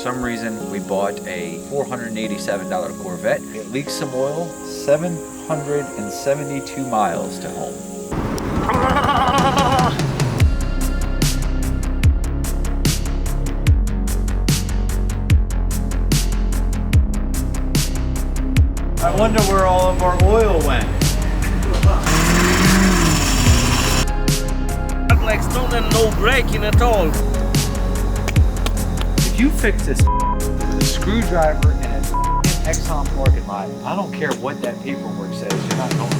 some reason we bought a $487 Corvette. It leaks some oil, 772 miles to home. I wonder where all of our oil went. Like stone and no braking at all. If you fix this with a screwdriver in a Exxon parking lot, I don't care what that paperwork says, you're not going there.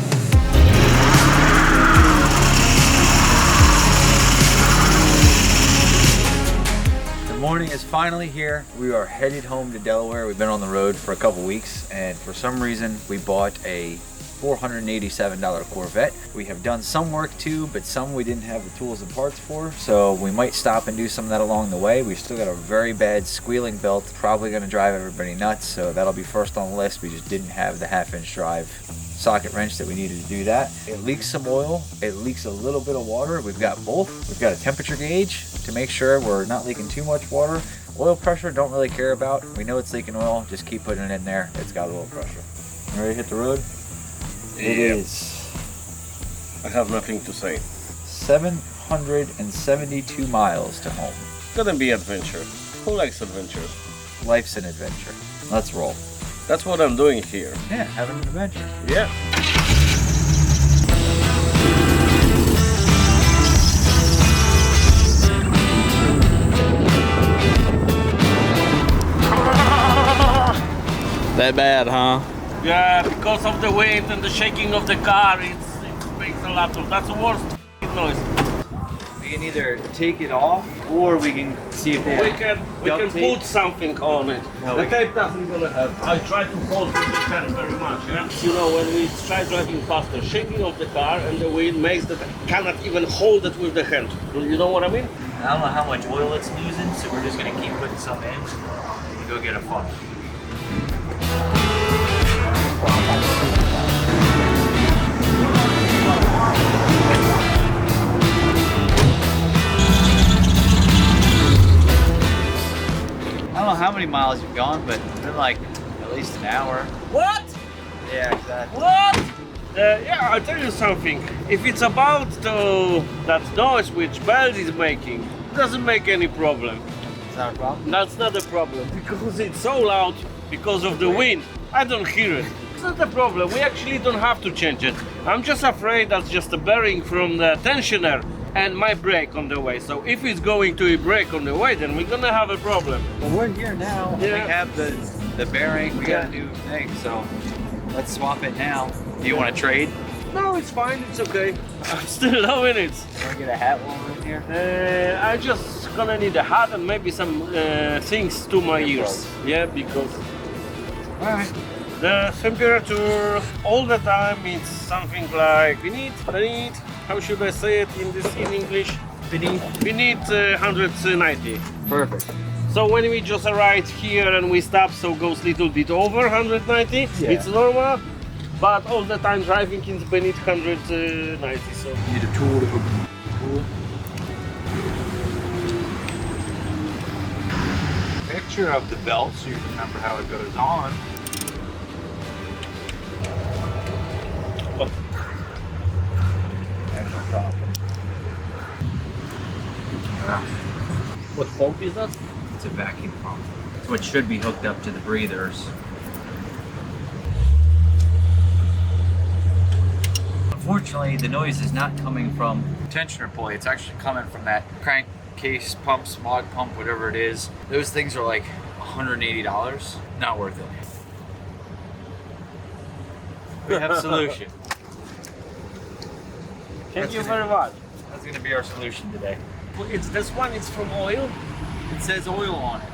The morning is finally here. We are headed home to Delaware. We've been on the road for a couple weeks, and for some reason we bought a $487 Corvette. We have done some work too, but some we didn't have the tools and parts for, so we might stop and do some of that along the way. We've still got a very bad squealing belt, probably going to drive everybody nuts, so that'll be first on the list. We just didn't have the 1/2-inch drive socket wrench that we needed to do that. It leaks some oil, it leaks a little bit of water. We've got both. We've got a temperature gauge to make sure we're not leaking too much water. Oil pressure, don't really care about. We know it's leaking oil, just keep putting it in there. It's got oil pressure. Ready to hit the road? It is. I have nothing to say. 772 miles to home. Gonna be adventure. Who likes adventure? Life's an adventure. Let's roll. That's what I'm doing here. Yeah, having an adventure. Yeah. That bad, huh? Yeah, because of the wind and the shaking of the car, it makes a lot of, that's the worst noise. We can either take it off or we can see if they We can put something on it. No, the tape doesn't gonna help. I try to hold the car very much, yeah? You know, when we try driving faster, shaking of the car and the wind makes that I cannot even hold it with the hand. You know what I mean? I don't know how much oil it's losing, so we're just gonna keep putting some in and go get a funnel. I don't know how many miles you've gone, but it's been like at least an hour. What? Yeah, exactly. What? Yeah, I'll tell you something. If it's about that noise which belt is making, it doesn't make any problem. It's not a problem? That's not a problem because it's so loud because of the wind. I don't hear it. It's not a problem. We actually don't have to change it. I'm just afraid that's just a bearing from the tensioner and my brake on the way. So if it's going to brake on the way, then we're gonna have a problem. Well, we're here now. Yeah. We have the bearing. We got a new thing, so let's swap it now. Do you want to trade? No, it's fine. It's okay. I'm still loving it. Can I get a hat while we're in here? I just gonna need a hat and maybe some things to my ears. Yeah, because All right. the temperature all the time is something like beneath, how should I say it in English? Beneath 190. Perfect. So when we just arrived here and we stop, so goes a little bit over 190, Yeah. it's normal. But all the time driving is beneath 190, so. Need a tool to open the tool. Picture of the belt so you remember how it goes on. There's no problem. What pump is that? It's a vacuum pump. It's what should be hooked up to the breathers. Unfortunately, the noise is not coming from the tensioner pulley. It's actually coming from that crankcase pump, smog pump, whatever it is. Those things are like $180. Not worth it. We have a solution. Thank you very much. That's going to be our solution today. It's this one, it's from oil. It says oil on it.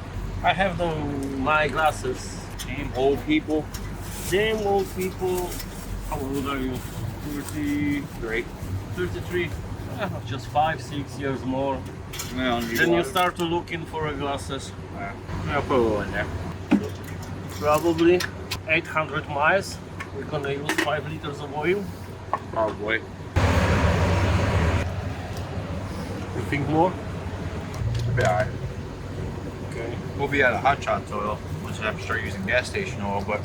I have my glasses. Damn Old people. Damn old people. How old are you? 33. 33. Just 5-6 years more. Well, Then you start to looking for glasses. I'll put oil in there. Probably 800 miles. We're gonna use 5 liters of oil. Probably. You think more? Yeah. Okay. We'll be out of hot shots oil. We'll just have to start using gas station oil, but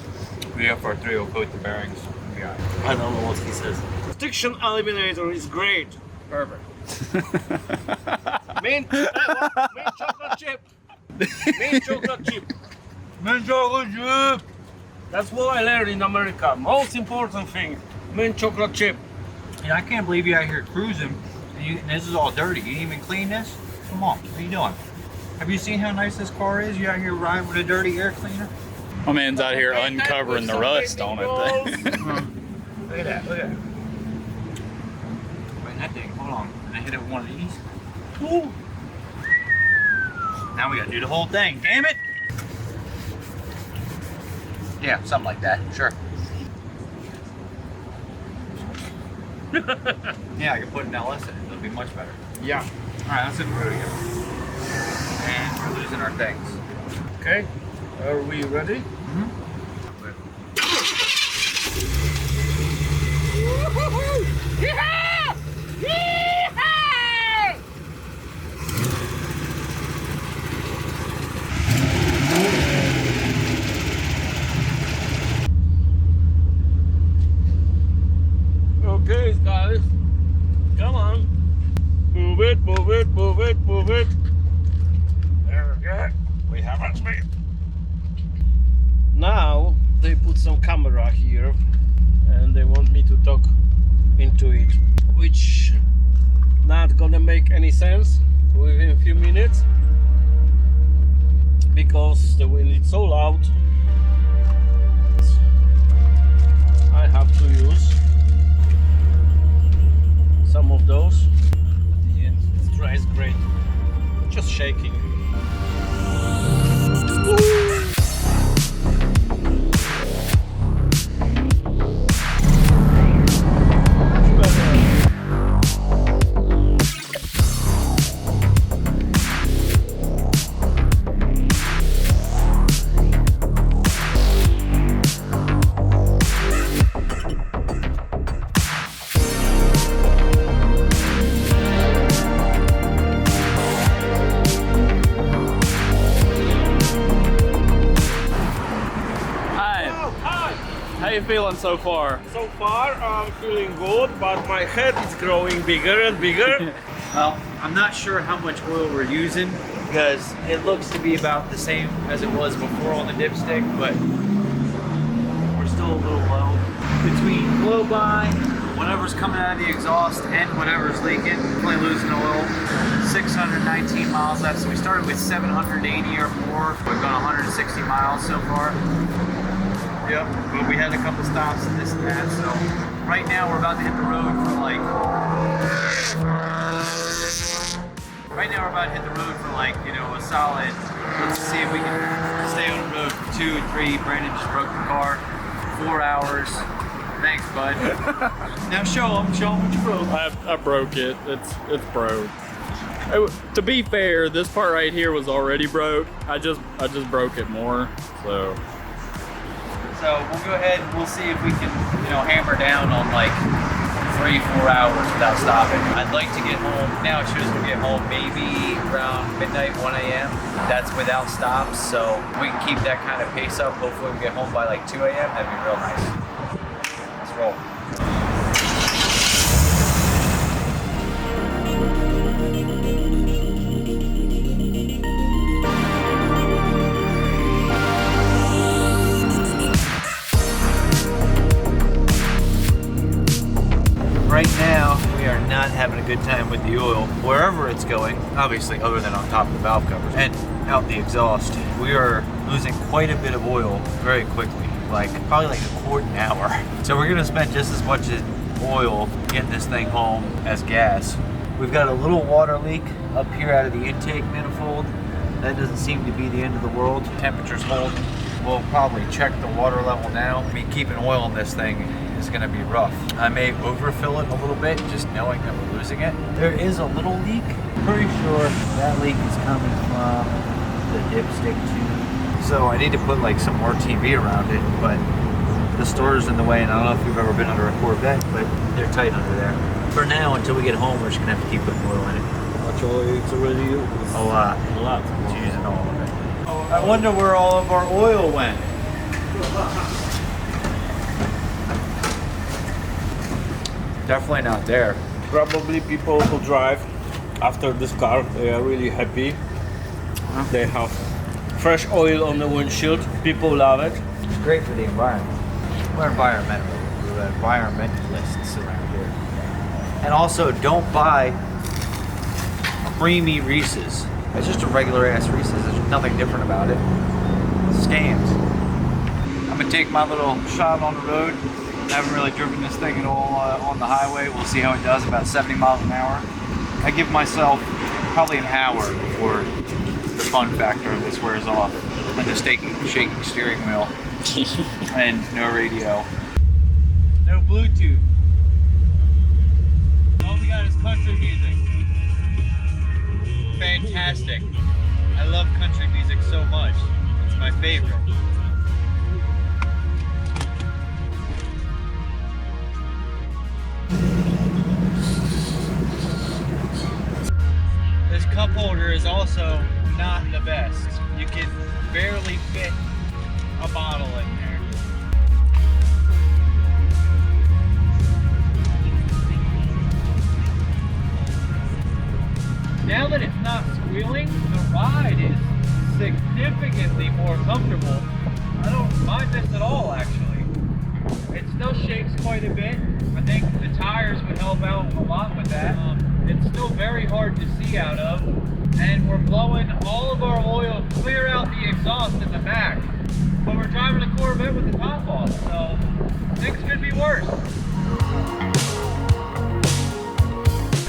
we have our 3 will coat the bearings. Yeah. I don't know what he says. Friction eliminator is great. Perfect. Mint chocolate chip. Mint chocolate chip. Mint chocolate chip. That's what I learned in America. Most important thing, mint chocolate chip. Yeah, I can't believe you out here cruising and this is all dirty. You didn't even clean this? Come on, what are you doing? Have you seen how nice this car is? You out here riding with a dirty air cleaner? My man's out here uncovering the rust on it. Look at that, look at that. Wait, that thing, hold on. Can I hit it with one of these? Ooh. Now we gotta do the whole thing, damn it! Yeah, something like that, sure. Yeah, I can put an LS in it, it'll be much better. Yeah. Alright, let's hit the road again. And we're losing our things. Okay. Are we ready? Okay, guys. Come on. Move it, move it, move it, move it. There we go. We have our speed. Now they put some camera here and they want me to talk into it, which not gonna make any sense within a few minutes because the wind is so loud. I have to use some of those. And it dries great. Just shaking. How you feeling so far? So far I'm feeling good, but my head is growing bigger and bigger. Well, I'm not sure how much oil we're using because it looks to be about the same as it was before on the dipstick, but we're still a little low. Between blow by, whatever's coming out of the exhaust, and whatever's leaking, we're losing oil. 619 miles left, so we started with 780 or more. We've gone 160 miles so far. Yep, but we had a couple stops and this and that, so right now we're about to hit the road for like you know, a solid, let's see if we can stay on the road for 2 or 3. Brandon just broke the car, 4 hours. Thanks, bud. Now show them what you broke. I broke it. It's broke. To be fair, this part right here was already broke. I just broke it more. So we'll go ahead and we'll see if we can, you know, hammer down on like 3-4 hours without stopping. I'd like to get home, now it shows me get home maybe around midnight, 1 a.m. That's without stops, so we can keep that kind of pace up. Hopefully we get home by like 2 a.m. That'd be real nice. Let's roll. Right now, we are not having a good time with the oil. Wherever it's going, obviously other than on top of the valve covers and out the exhaust, we are losing quite a bit of oil very quickly, probably like a quart an hour. So we're gonna spend just as much as oil getting this thing home as gas. We've got a little water leak up here out of the intake manifold. That doesn't seem to be the end of the world. Temperature's holding. We'll probably check the water level now. I mean, keeping oil in this thing is gonna be rough. I may overfill it a little bit, just knowing that we're losing it. There is a little leak. Pretty sure that leak is coming from the dipstick tube. So I need to put like some more TV around it, but the starter's in the way, and I don't know if you've ever been under a Corvette, but they're tight under there. For now, until we get home, we're just gonna have to keep putting oil in it. Actually, it's already A lot. a lot. It's using all of it. I wonder where all of our oil went. Definitely not there. Probably people who drive after this car, they are really happy. They have fresh oil on the windshield. People love it. It's great for the environment. We're environmentalists around here. And also, don't buy creamy Reese's. It's just a regular ass Reese's. There's nothing different about it. Scams. I'm gonna take my little shot on the road. I haven't really driven this thing at all on the highway. We'll see how it does, about 70 miles an hour. I give myself probably an hour before the fun factor of this wears off. And the shaking steering wheel. And no radio. No Bluetooth. All we got is country music. Fantastic. I love country music so much. It's my favorite. This cup holder is also not the best. You can barely fit a bottle in there. Now that it's not squealing, the ride is significantly more comfortable. I don't mind this at all, actually. It still shakes quite a bit. I think the tires would help out a lot with that. It's still very hard to see out of, and we're blowing all of our oil clear out the exhaust in the back. But we're driving a Corvette with the top off, so things could be worse.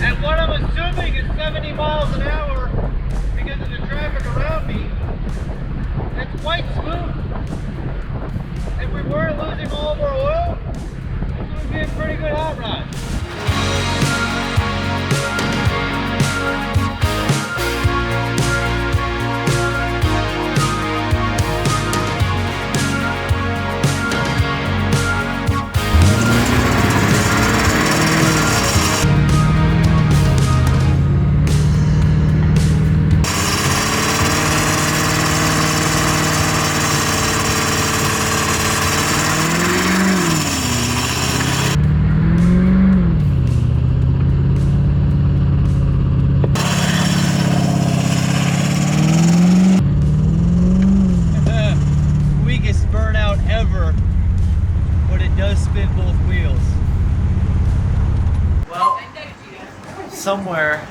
And what I'm assuming is 70 miles an hour because of the traffic around me. It's quite smooth. If we weren't losing all of our oil, this would be a pretty good hot rod. Somewhere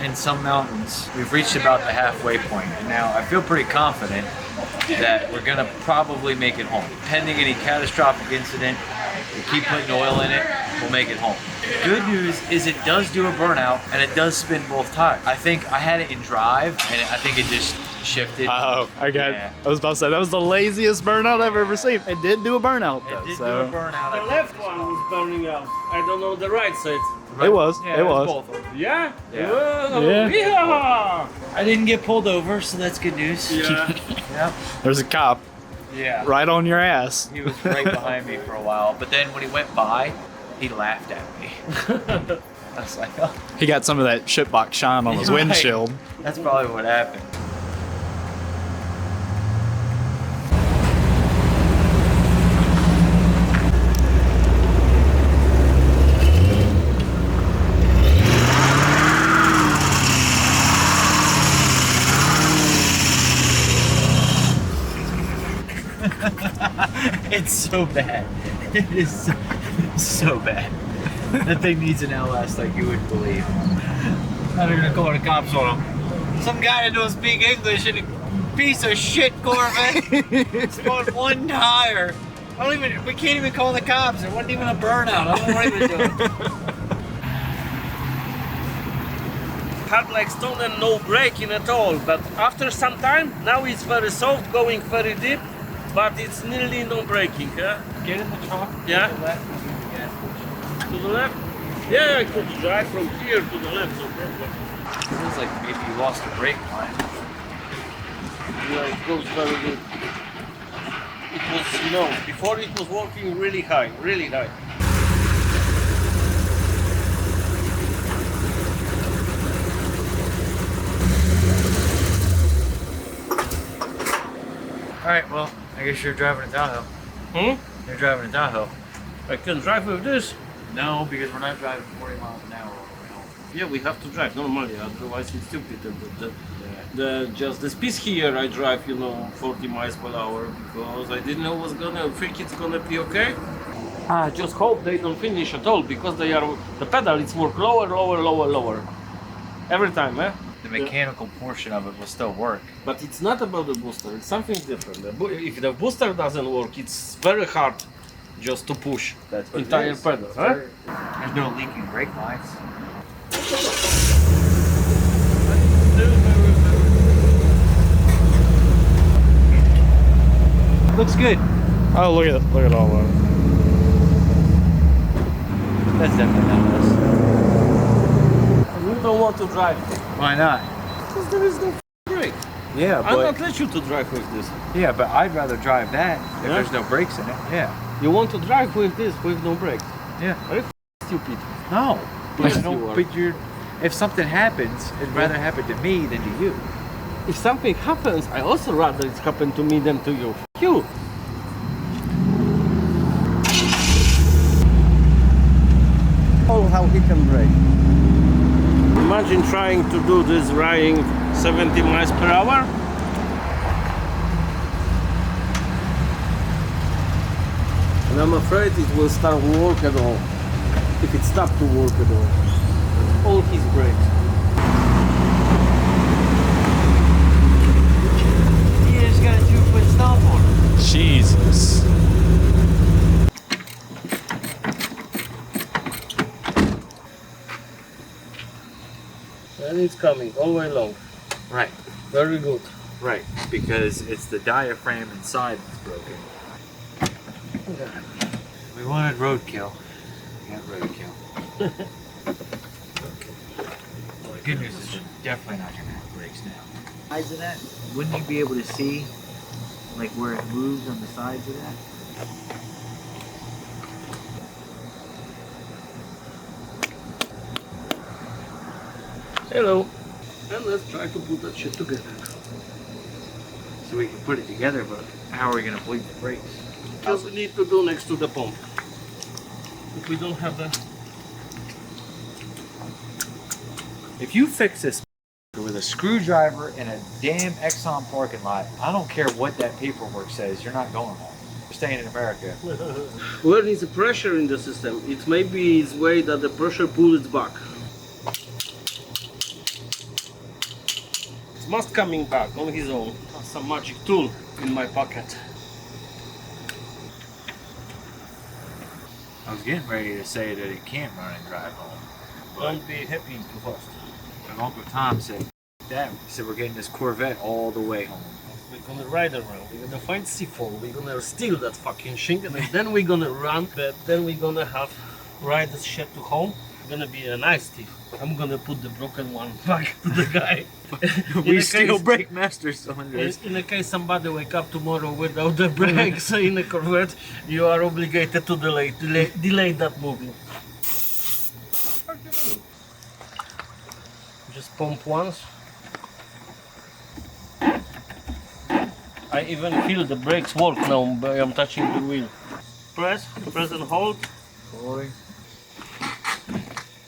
in some mountains, we've reached about the halfway point, and now I feel pretty confident that we're gonna probably make it home. Pending any catastrophic incident, we keep putting oil in it, we'll make it home. Good news is it does do a burnout, and it does spin both tires. I think I had it in drive, and I think it just shifted. Oh, I got. Yeah. I was about to say that was the laziest burnout I've ever seen. It did do a burnout though. It did so. do a burnout. The left one was burning out. I don't know the right side. It was. Yeah, it was. both of them. Yeah? Yeah. Whoa. Yeah. Yeah. I didn't get pulled over, so that's good news. Yeah. Yep. There's a cop Yeah. right on your ass. He was right behind me for a while, but then when he went by, he laughed at me. I was like, oh. He got some of that SHITBOX shine on his Right. windshield. That's probably what happened. It's so bad. It is so bad. That thing needs an LS like you wouldn't believe. Now they're gonna call the cops on him. Some guy that don't speak English in a piece of shit Corvette. Spun one tire. We can't even call the cops. It wasn't even a burnout. I don't know what he was doing. Hard like stone and no braking at all. But after some time, now it's very soft, going very deep, but it's nearly no braking. Huh? Get in the truck. Yeah. To the left and use the gas station. To the left? Yeah, I could drive from here to the left, no problem. Feels like maybe you lost a brake line. Yeah, it goes very good. It was, before it was working really high, really high. right, well, I guess you're driving a Tahoe. You're driving a Tahoe. I can drive with this. No, because we're not driving 40 miles an hour all the way home. Yeah, we have to drive normally, otherwise it's stupid. Just this piece here I drive, 40 miles per hour because I didn't know think it's gonna be okay. I just hope they don't finish at all because the pedal it's work lower. Every time, eh? The mechanical portion of it will still work. But it's not about the booster, it's something different. If the booster doesn't work, it's very hard just to push that entire pedal. Huh? There's no leaking brake lines. Looks good. Oh, look at all of it. That's definitely not us. You don't want to drive Why not? because there is no brake. Yeah, I'll but not let you to drive with this. yeah, but I'd rather drive that if Yeah? there's no brakes in it. Yeah. You want to drive with this with no brakes? Yeah. Are you stupid? No. Yes, I don't, you are. but if something happens, it'd rather happen to me than to you. If something happens, I also rather it's happened to me than to you. You. Oh, how he can brake. Imagine trying to do this riding 70 miles per hour. And I'm afraid it will start work at all. If it stops to work at all. All his brakes. You just got a 2-foot stomp on it. Jesus. And it's coming all the way long. Right. Very good. Right. Because it's the diaphragm inside that's broken. We wanted roadkill. We got roadkill. Well, the good news is we're definitely not gonna have brakes now. Sides of that, wouldn't you be able to see like where it moves on the sides of that? Hello. And let's try to put that shit together. So we can put it together, but how are we gonna bleed the brakes? Just we need to do next to the pump. If we don't have the... If you fix this with a screwdriver in a damn Exxon parking lot, I don't care what that paperwork says, you're not going home. You're staying in America. Where is the pressure in the system? It may be its way that the pressure pulls it back. It must coming back on his own. Some magic tool in my pocket. I was getting ready to say that it can't run and drive home. Don't be happy too fast. But Uncle Tom said, Dad, he said we're getting this Corvette all the way home. We're gonna ride around, we're gonna find C4, we're gonna steal that fucking shit, and then we're gonna run, but then we're gonna ride this shit to home. It's gonna be a nice thief. I'm gonna put the broken one back to the guy. We steal brake master cylinders. In the case somebody wake up tomorrow without the brakes in a Corvette, you are obligated to delay that movement. Just pump once. I even feel the brakes work now by I'm touching the wheel. Press and hold. Boy.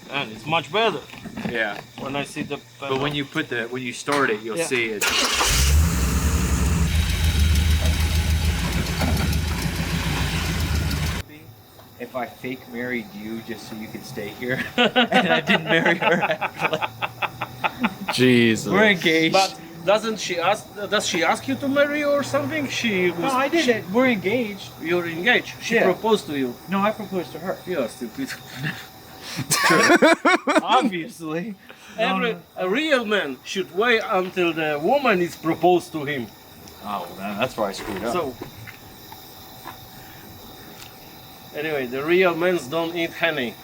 And it's much better Yeah. when I see the pedal. But when you start it, you'll Yeah. see it. If I fake married you just so you could stay here, and I didn't marry her actually. Jesus. We're engaged. But does she ask you to marry you or something? No, I didn't. We're engaged. You're engaged. She Yeah. proposed to you. No, I proposed to her. You're stupid. Obviously. A real man should wait until the woman is proposed to him. Oh, man, that's where I screwed up. So, anyway, the real men don't eat honey.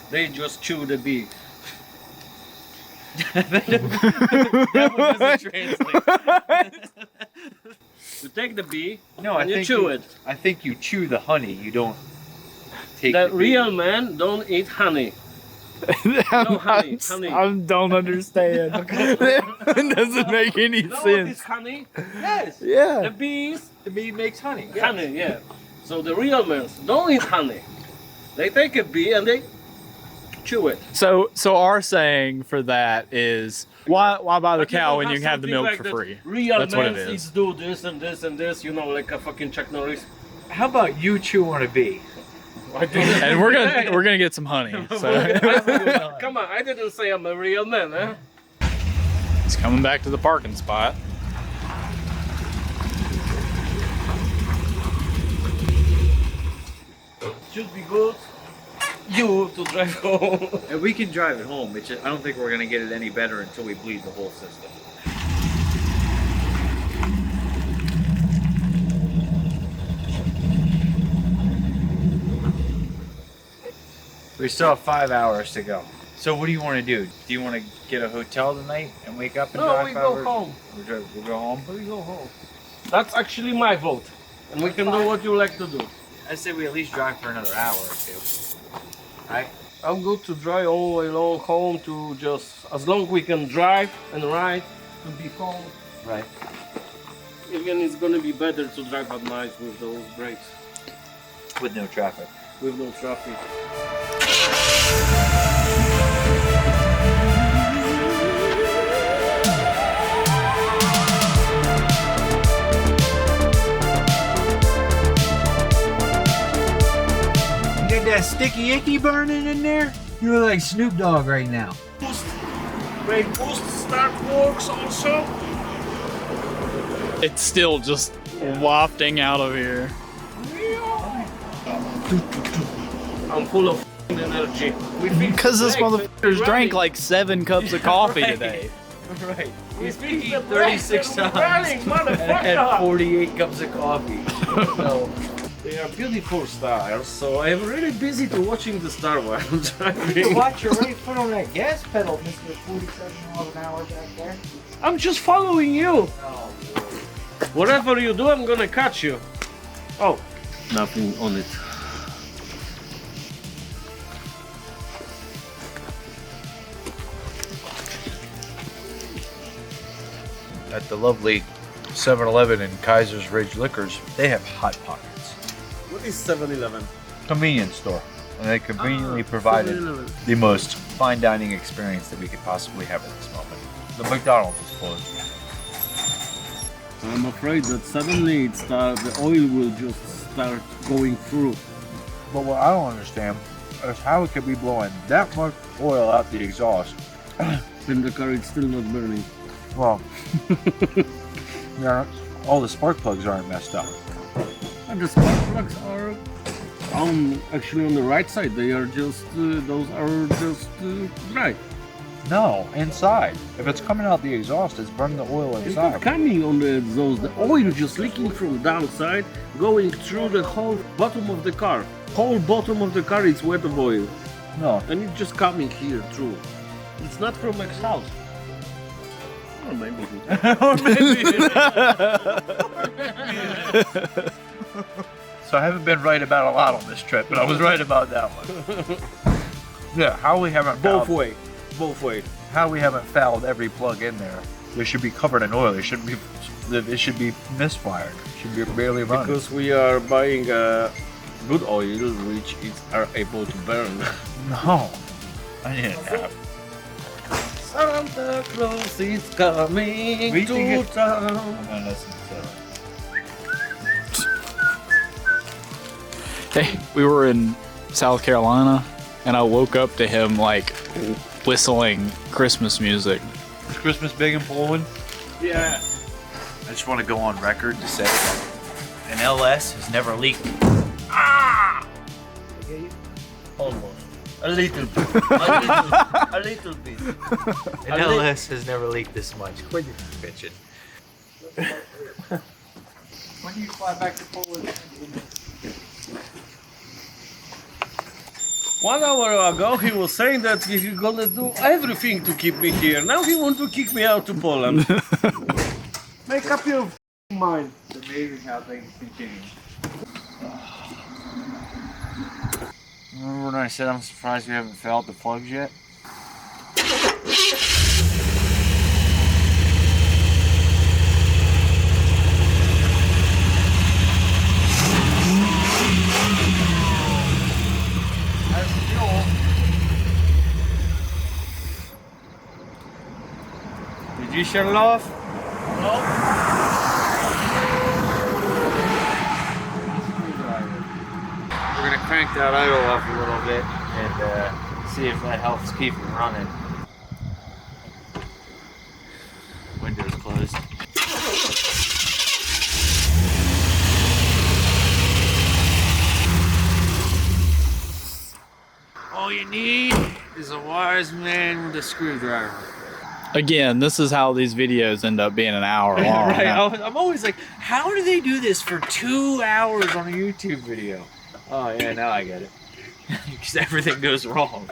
They just chew the bee. That one doesn't translate. You take the bee No, I and you think chew it. I think you chew the honey. You don't take The the real men don't eat honey. No honey. I don't understand. It doesn't make any You know what sense. is honey? Yes. Yeah. The bees, The bee makes honey. honey, yeah. So the real men don't eat honey. They take a bee and they chew it. So our saying for that is why buy the But you cow don't when you can have the something milk like for that. free? Real That's what it men is. do this and this and this, you know, like a fucking Chuck Norris. How about you chew on a bee? I didn't- And we're gonna get some honey. So Come on, I didn't say I'm a real man, huh? it's coming back to the parking spot. Should be good. You to drive home. And we can drive it home. It's just, I don't think we're gonna get it any better until we bleed the whole system. We still have 5 hours to go. So what do you want to do? Do you want to get a hotel tonight and wake up and No, drive we 5 go hours? home. We'll go home? We go home. That's actually my vote. And we can do what you like to do. I say we at least drive for another hour or two. Right? I'm good to drive all the way long home to just, as long we can drive and ride to be home. Right. Even it's gonna be better to drive at night with those brakes, With no traffic. with no traffic. You got that sticky icky burning in there? You look like Snoop Dogg right now. Brake boost start works also. It's still just wafting out of here. I'm full of energy. Because this motherfucker's Right. drank like 7 cups of coffee Right. today. Right. He's We fixed peed the 36 brakes times and and we're running, had motherfucker. 48 cups of coffee. So, They are beautiful stars, so I'm really busy to watching the star while I'm driving. watch your right foot on that gas pedal, Mr. 47 miles an hour back there. I'm just following you. Oh, Whatever you do, I'm gonna catch you. Oh, nothing on it. At the lovely 7-Eleven and Kaiser's Ridge Liquors, they have Hot Pockets. What is 7-Eleven? Convenience store. And they conveniently provided 7-Eleven. the most fine dining experience that we could possibly have at this moment. The McDonald's is closed. I'm afraid that suddenly the oil will just start going through. But what I don't understand is how it could be blowing that much oil out the exhaust. Then the car is still not burning. Well, yeah, all the spark plugs aren't messed up. And the spark plugs are actually on the right side. They are just, those are just right. No, inside. If it's coming out the exhaust, it's burning the oil It's not inside. coming on the oil just leaking from downside, going through the whole bottom of the car. Whole bottom of the car is wet of oil. No. And it's just coming here through. It's not from exhaust. Or maybe. So I haven't been right about a lot on this trip, but I was right about that one. Yeah, how we haven't Both fouled, way. Both way. how we haven't fouled every plug in there. They should be covered in oil. It shouldn't be. It should be misfired. It should be barely running. Because we are buying good oil, which are able to burn. No, I need a nap. Santa Claus is coming We think to town. I'm gonna listen to Hey, we were in South Carolina, and I woke up to him like whistling Christmas music. Is Christmas big in Poland? Yeah. I just want to go on record to say that an LS has never leaked. Almost. A little bit. A little bit. An LS has never leaked this much. Quit your bitching. When do you fly back to Poland? 1 hour ago he was saying that he's gonna do everything to keep me here. Now he wants to kick me out to Poland. Make up your mind. It's amazing how things can change. Remember when I said I'm surprised we haven't felt the plugs yet? shut it off? No. We're gonna crank that idle off a little bit and see if that helps keep it running. Windows closed. All you need is a wise man with a screwdriver. Again, this is how these videos end up being an hour long. Right, I'm always like, how do they do this for 2 hours on a YouTube video? Oh yeah, now I get it. Because everything goes wrong.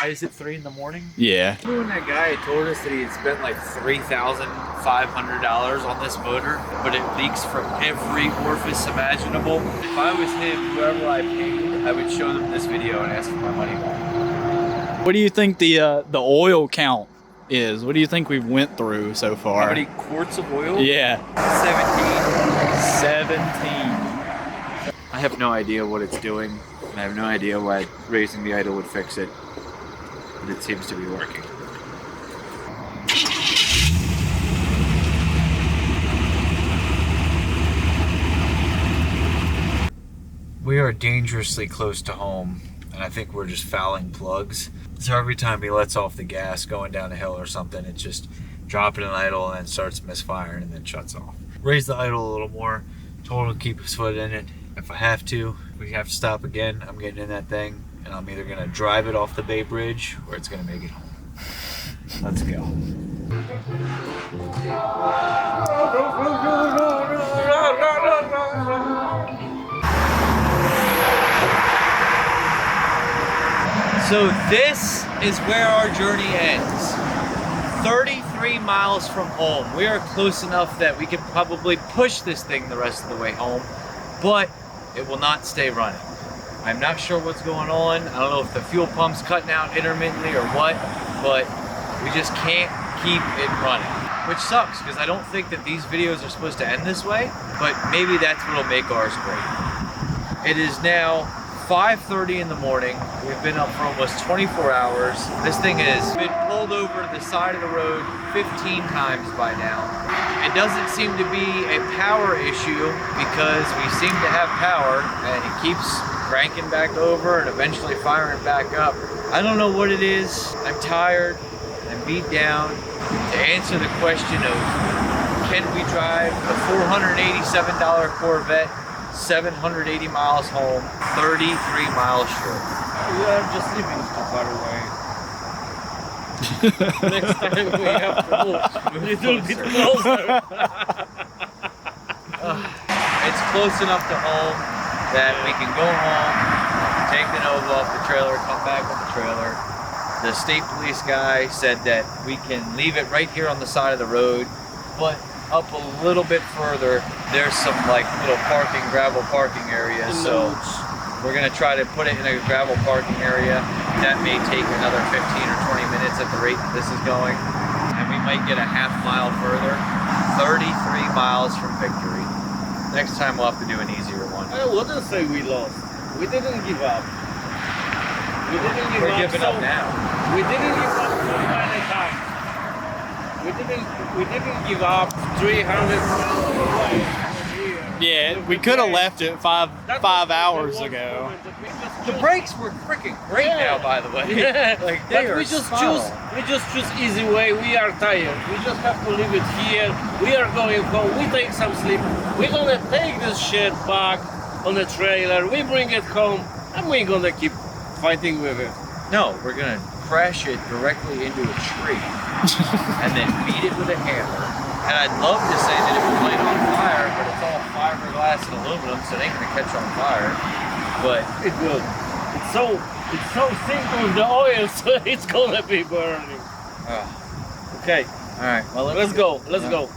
Is it 3 in the morning? Yeah. Remember when that guy had told us that he had spent like $3,500 on this motor, but it leaks from every orifice imaginable? If I was him, whoever I paid, I would show them this video and ask for my money back. What do you think the oil count is? What do you think we've went through so far? How many quarts of oil? Yeah. 17. I have no idea what it's doing. I have no idea why raising the idle would fix it, but it seems to be working. We are dangerously close to home, and I think we're just fouling plugs. So every time he lets off the gas going down a hill or something, it's just dropping an idle and then starts misfiring and then shuts off. Raise the idle a little more, told him to keep his foot in it. If I have to, we have to stop again, I'm getting in that thing, and I'm either gonna drive it off the Bay Bridge or it's gonna make it home. Let's go. So this is where our journey ends. 33 miles from home. We are close enough that we can probably push this thing the rest of the way home, but it will not stay running. I'm not sure what's going on. I don't know if the fuel pump's cutting out intermittently or what, but we just can't keep it running, which sucks because I don't think that these videos are supposed to end this way, but maybe that's what'll make ours great. It is now 5:30 in the morning. We've been up for almost 24 hours. This thing has been pulled over to the side of the road 15 times by now. It doesn't seem to be a power issue because we seem to have power and it keeps cranking back over and eventually firing back up. I don't know what it is. I'm tired. I'm beat down. To answer the question of can we drive the $487 Corvette 780 miles home, 33 miles short. We are just living too far away. Next time we have to move a little bit closer. It's close enough to home that we can go home, take the Nova off the trailer, come back with the trailer. The state police guy said that we can leave it right here on the side of the road, but up a little bit further, there's some like little gravel parking areas. So we're gonna try to put it in a gravel parking area. That may take another 15 or 20 minutes at the rate that this is going. And we might get a half mile further. 33 miles from victory. Next time we'll have to do an easier one. I wouldn't say we lost. We didn't give up. We didn't give We're up. giving up now. We didn't give up so many times. We didn't give up 300 miles away. Yeah, we could have left it five hours ago. The brakes were freaking great now, by the way. Yeah, Like they are we just choose easy way. We are tired. We just have to leave it here. We are going home. We take some sleep. We're gonna take this shit back on the trailer. We bring it home, and we're gonna keep fighting with it. No, we're gonna crash it directly into a tree and then beat it with a hammer. And I'd love to say that it would light on fire, but it's all fiberglass and aluminum, so it ain't gonna catch on fire. But It will. It's so thick with the oil, so it's gonna be burning. oh, Okay, all right. Well, let's go. Let's go.